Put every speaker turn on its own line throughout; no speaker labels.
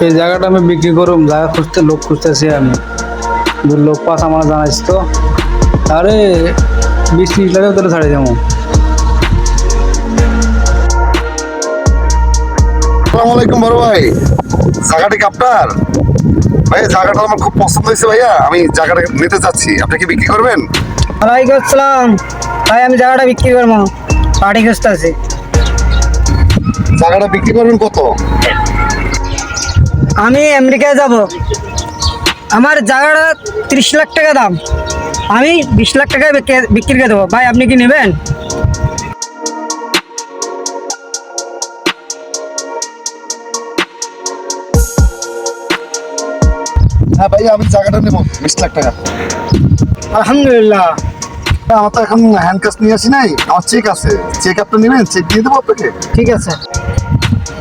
এই জায়গাটা আমি বিক্রি করুম, জায়গা খুঁজতে লোক খুঁজতেছি আমি। লোক পাস আমার জানাইস তো, আরে 20-30 লাখের ভিতরে ছাড়ে যাবো।
আসসালামু আলাইকুম বড় ভাই, জায়গাটা কি আপনার? ভাই জায়গাটা আমার খুব পছন্দ হয়েছে ভাইয়া, আমি জায়গাটা নিতে চাচ্ছি, আপনি কি বিক্রি করবেন?
ওয়ালাইকুম আসসালাম ভাই, আমি জায়গাটা বিক্রি করবো, পার্টি খুঁজতেছি।
জায়গাটা বিক্রি করবেন কত?
আমি আমেরিকায় যাব, আমার জায়গাটা 30 লাখ টাকা দাম, আমি 20 লাখ টাকায় বিক্রি করে দেবো। ভাই আপনি কি নেবেন?
হ্যাঁ ভাইয়া, আমি জায়গাটা নেবো 20 লাখ টাকা।
আলহামদুলিল্লাহ।
আমার তো এখন হ্যান্ড ক্যাশ নিয়ে আসি নাই, আমার চেক আছে, চেক আপনি নেবেন? চেক দিয়ে দেবো আপনাকে।
ঠিক আছে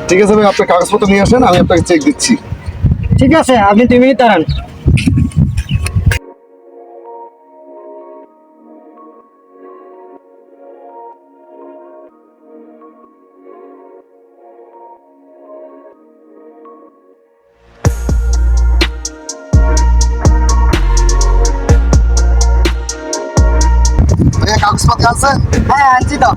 ঠিক আছে ভাই, আপনার কাগজপত্র নিয়ে আসেন, আমি আপনাকে চেক দিচ্ছি।
ঠিক আছে, আপনি 2 মিনিট দাঁড়ান।
ভাইয়া কাগজপত্র আছে?
হ্যাঁ আনছি তো।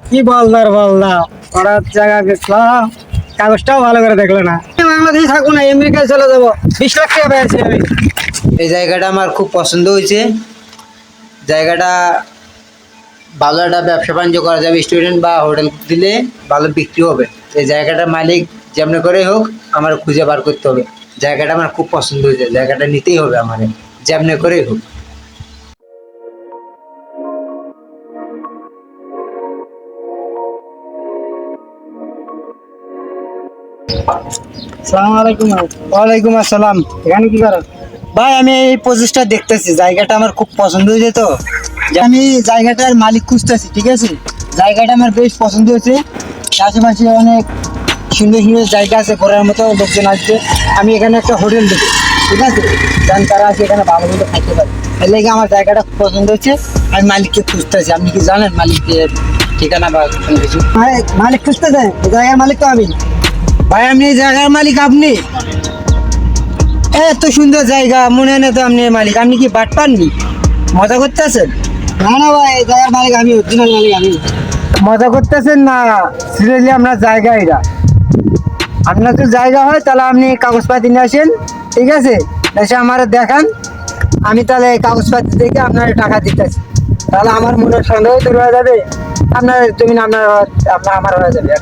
কি বলদার বলদা, ওরা জায়গা বেচলাম, কাগজটাও ভালো করে দেখলো না। বাংলাদেশে থাকবো না, আমেরিকায় চলে যাবো। 20 লাখ টাকা পেয়েছি আমি।
এই জায়গাটা আমার খুব পছন্দ হয়েছে। জায়গাটা ভালো একটা ব্যবসা বাণিজ্য করা যাবে, স্টুডেন্ট বা হোটেল দিলে ভালো বিক্রি হবে। এই জায়গাটার মালিক যেমন করে হোক আমার খুঁজে বার করতে হবে। জায়গাটা আমার খুব পছন্দ হয়েছে, জায়গাটা নিতেই হবে আমার, যেমন করেই হোক।
আসসালামু আলাইকুম। ওয়ালাইকুম আসসালাম। এখানে কি করেন? ভাই আমি এই পজিশটা দেখতেছি, জায়গাটা আমার খুব পছন্দ হয়েছে, তো আমি জায়গাটার মালিক খুঁজতেছি। ঠিক আছে, জায়গাটা আমার বেশ পছন্দ হয়েছে। আশেপাশে অনেক সুন্দর সুন্দর জায়গা আছে, ঘোরার মতো লোকজন আসবে। আমি এখানে একটা হোটেল দেবো, ঠিক আছে, যান তারা আছে এখানে ভালো মতো খাইতে পারে। এর লাগে আমার জায়গাটা খুব পছন্দ হচ্ছে। আমি মালিককে খুঁজতেছি। আপনি কি জানেন মালিকের ঠিকানা বা কোনো কিছু? মালিক খুঁজতেছেন? জায়গার মালিক তো আমি। ভাই আপনি এই জায়গার মালিক? আপনি এত সুন্দর জায়গা, মনে হয় না তো আপনি মালিক। আপনি কি বাট পাননি, মজা করতেছেন? না না ভাই, এই জায়গার মালিক আমি, অরিজিনাল মালিক আমি। মজা করতেছেন না, সিরিয়াসলি আপনার জায়গা এটা। আপনার তো জায়গা হয় তাহলে আপনি কাগজপাতি নিয়ে আসেন, ঠিক আছে, এসে আমার দেখান। আমি তাহলে কাগজপাতি দেখে আপনার টাকা দিতেছি, তাহলে আমার মনে সন্দেহ দূর হয়ে যাবে। আপনার জমিন আপনার আমার হয়ে যাবে।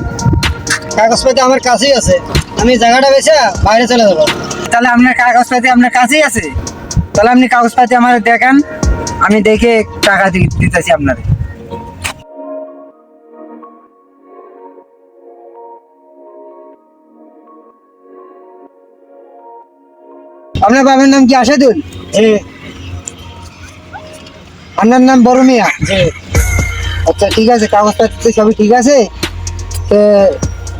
কাগজপাতি আমার কাছেই আছে, আমি জায়গাটা বেচে বাইরে চলে যাবো। তাহলে আপনার কাগজপাতি আপনার কাছেই আছে, তাহলে আপনি কাগজপাতি আমার দেখান, আমি দেখে টাকা দিতেছি আপনার। আপনার বাবার নাম কি আসাদুল? আপনার নাম বড় মিয়া? আচ্ছা ঠিক আছে, কাগজপাতি সবই ঠিক আছে। তো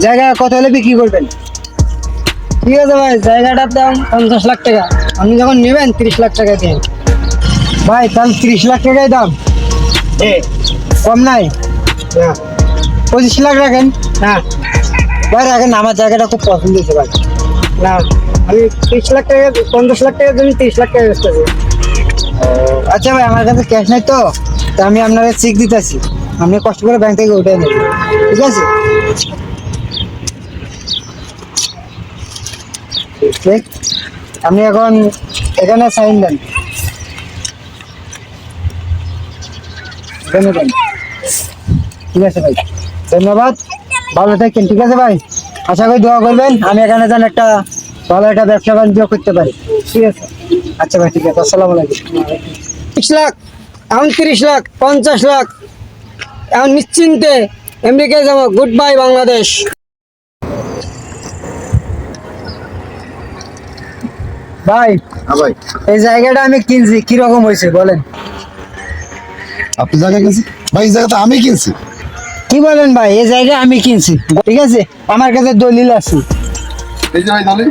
জায়গা কত হলে বিক্রি করবেন? ঠিক আছে ভাই, জায়গাটার দাম 50 লাখ টাকা। আপনি যখন নেবেন 30 লাখ টাকা দিন। ভাই তাহলে 30 লাখ টাকাই দাম, কম নাই? না 25 লাখ রাখেন। না ভাই রাখেন, আমার জায়গাটা খুব পছন্দ হয়েছে ভাই। না আমি 30 লাখ টাকা, 50 লাখ টাকার জন্য 30 লাখ টাকা বেচতেছি। আচ্ছা ভাই, আমার কাছে ক্যাশ নাই তো, আমি আপনাকে চেক দিতেছি, আপনি কষ্ট করে ব্যাংক থেকে উঠে নেবেন, ঠিক আছে? আপনি এখন এখানে সাইন দেন, ধন্যবাদ। ঠিক আছে ভাই, ধন্যবাদ, ভালো থাকেন। ঠিক আছে ভাই, আশা করি দোয়া করবেন আমি এখানে যেন একটা ভালো একটা ব্যবসা বাণিজ্য করতে পারি। ঠিক আছে, আচ্ছা ভাই, ঠিক আছে, আসসালামু আলাইকুম। 30 লাখ, এখন 30 লাখ, 50 লাখ, এখন নিশ্চিন্তে আমেরিকায় যাবো। Good bye Bangladesh. ভাই
হ্যাঁ ভাই,
এই জায়গাটা আমি কিনছি, কিরকম হয়েছে বলেন?
আপনি জায়গা কিনছি? ভাই এই জায়গাটা আমি কিনছি।
কি বলেন ভাই? এই জায়গা আমি কিনছি, ঠিক আছে? আমার কাছে দলিল আছে।
এই যে ভাই দলিল।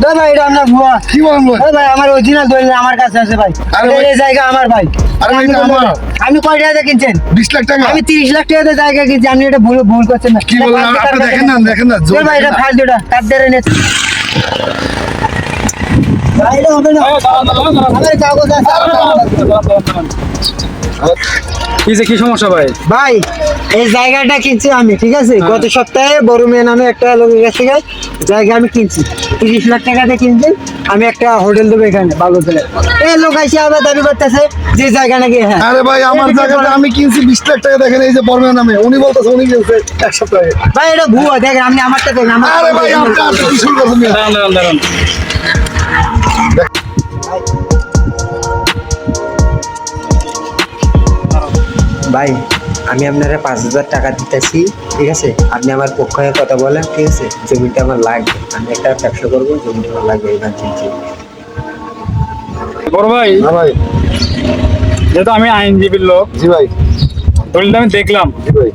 দে ভাই, এটা আপনার ভুয়া।
কি বলেন ভাই?
এ ভাই, আমার অরিজিনাল দলিল আমার কাছে আছে ভাই।
আরে ভাই-
এই জায়গা আমার ভাই।
আরে ভাই, এটা আমার।
আপনি কয় টাকাতে কিনছেন?
20 লাখ টাকা।
আমি 30 লাখ টাকাতে জায়গা কিনছি। আপনি এটা ভুল ভুল করছেন না।
কি বলেন? আপনি দেখেন না, দেখেন না, জোর
দে ভাই, এটা
দেখেন না।
ফালতুটা কাট ধরে নে। ভাই, এটা হবে না। আমার কাগজ আছে।
কি যে কি সমস্যা ভাই?
ভাই, এই জায়গাটা কিনছি আমি, ঠিক আছে? গত সপ্তাহে বড় মেয়ে নামে একটা লোকের কাছ থেকে জায়গা আমি কিনছি, 30 লাখ টাকাতে কিনছি। আমি একটা হোটেল দেবো এখানে বালুতলে। এই লোক এসে আবার দাবি করতেছে যে জায়গা নাকি, হ্যাঁ।
আরে ভাই, আমার জায়গাটা আমি কিনছি 20 লাখ টাকা। দেখেন এই যে বর্মের নামে, উনি বলতেছে উনি কিনছে 1 সপ্তাহে।
ভাই, এটা ভুয়া। দেখেন, আপনি আমারটা দেখেন।
আরে ভাই, আপনি কি শুরু করছেন?
দাঁড়ান দাঁড়ান দাঁড়ান।
ভাই, আমি আপনারা 5,000 টাকা দিতেছি, ঠিক আছে? আপনি আমার পক্ষ হয়ে কথা বলেন, ঠিক আছে? জমিটা আমার লাগবে, আমি একটা ব্যবসা করবো, জমিটা আমার লাগবে ইমার্জেন্সি।
বড় ভাই,
হ্যাঁ ভাই।
যেহেতু আমি আইনজীবীর লোক,
জি ভাই।
দলিলটা আমি দেখলাম,
জি ভাই।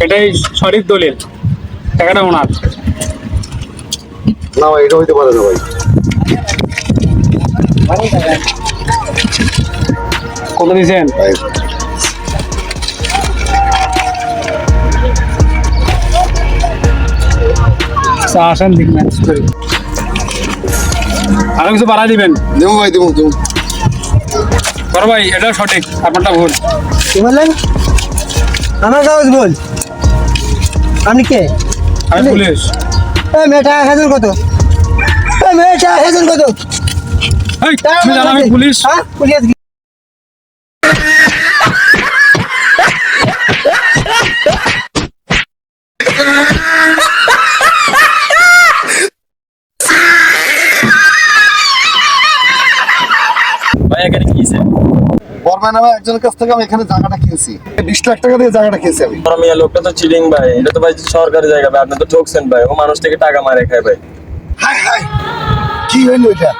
এটাই সঠিক দলিল, টাকাটা ওনার।
না ভাই, এটা হইতে পারে না ভাই।
কত দিয়েছেন?
ভাই
আচ্ছা, আসেন দিক ম্যানেজ করি। আরো কিছু বাড়া দিবেন।
দেবো ভাই, দেবো দেবো।
বড় ভাই, এটাও সঠিক, আপনারটা ভুল।
কি বললেন? আমার কাগজ বল। আপনি কে?
আমি পুলিশ।
এই মেয়েটা হেজন কত? এই মেয়েটা হেজন কত?
এই, তুমি জানো আমি পুলিশ?
হ্যাঁ, পুলিশ।
ভাই এখানে কি হইছে?
বর্মের নামে একজনের কাছ থেকে আমি এখানে জায়গাটা কিনছি 20 লাখ টাকা দিয়ে জায়গাটা কিনছি আমি।
বড় মিয়া লোকটা তো চিটিং ভাই, এটা তো ভাই সরকারি জায়গা ভাই, আপনি তো ঠকছেন ভাই, ও মানুষ থেকে টাকা মারে খায় ভাই।
হাই হাই, কি হইলো এটা?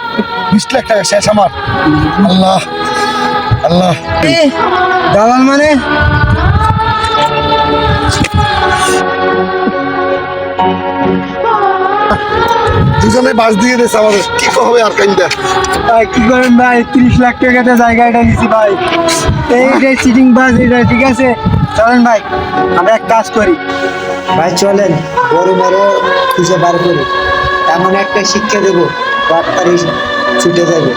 20 লাখ টাকা শেষ আমার। আল্লাহ আল্লাহ।
দালাল মানে?
দুজনে বাস দিয়ে দিয়েছে আমাদের, কি হবে আর কাইন্দা।
ভাই, কি করেন ভাই? 30 লাখ টাকাতে জায়গাটা নিছি ভাই। এইটাই চিটিং বাস, এটা ঠিক আছে? চলেন ভাই, আমরা এক কাজ করি।
ভাই চলেন, বড় মেরে খুঁজে বার করি, এমন একটা শিক্ষা দেবো, বাটপারি ছুটে যাবে।